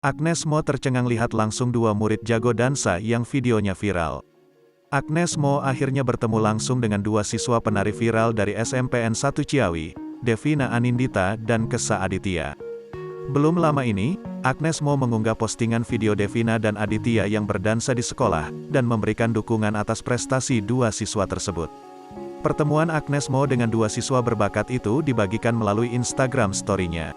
Agnes Mo tercengang lihat langsung dua murid jago dansa yang videonya viral. Agnes Mo akhirnya bertemu langsung dengan dua siswa penari viral dari SMPN 1 Ciawi, Devina Anindita dan Kesa Aditya. Belum lama ini, Agnes Mo mengunggah postingan video Devina dan Aditya yang berdansa di sekolah, dan memberikan dukungan atas prestasi dua siswa tersebut. Pertemuan Agnes Mo dengan dua siswa berbakat itu dibagikan melalui Instagram story-nya.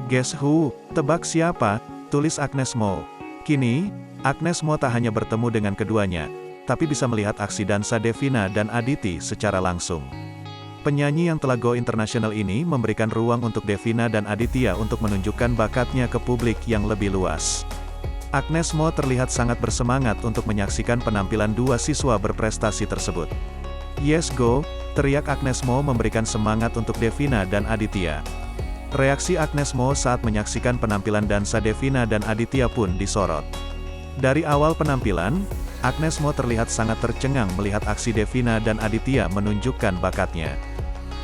"Guess who? Tebak siapa?" tulis Agnes Mo. Kini, Agnes Mo tak hanya bertemu dengan keduanya, tapi bisa melihat aksi dansa Devina dan Aditi secara langsung. Penyanyi yang telah go internasional ini memberikan ruang untuk Devina dan Aditya untuk menunjukkan bakatnya ke publik yang lebih luas. Agnes Mo terlihat sangat bersemangat untuk menyaksikan penampilan dua siswa berprestasi tersebut. "Yes go," teriak Agnes Mo memberikan semangat untuk Devina dan Aditya. Reaksi Agnes Mo saat menyaksikan penampilan dansa Devina dan Aditya pun disorot. Dari awal penampilan, Agnes Mo terlihat sangat tercengang melihat aksi Devina dan Aditya menunjukkan bakatnya.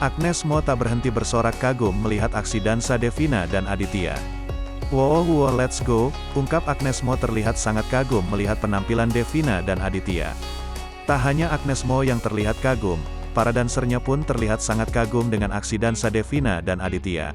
Agnes Mo tak berhenti bersorak kagum melihat aksi dansa Devina dan Aditya. "Wow, let's go," ungkap Agnes Mo terlihat sangat kagum melihat penampilan Devina dan Aditya. Tak hanya Agnes Mo yang terlihat kagum, para dansernya pun terlihat sangat kagum dengan aksi dansa Devina dan Aditya.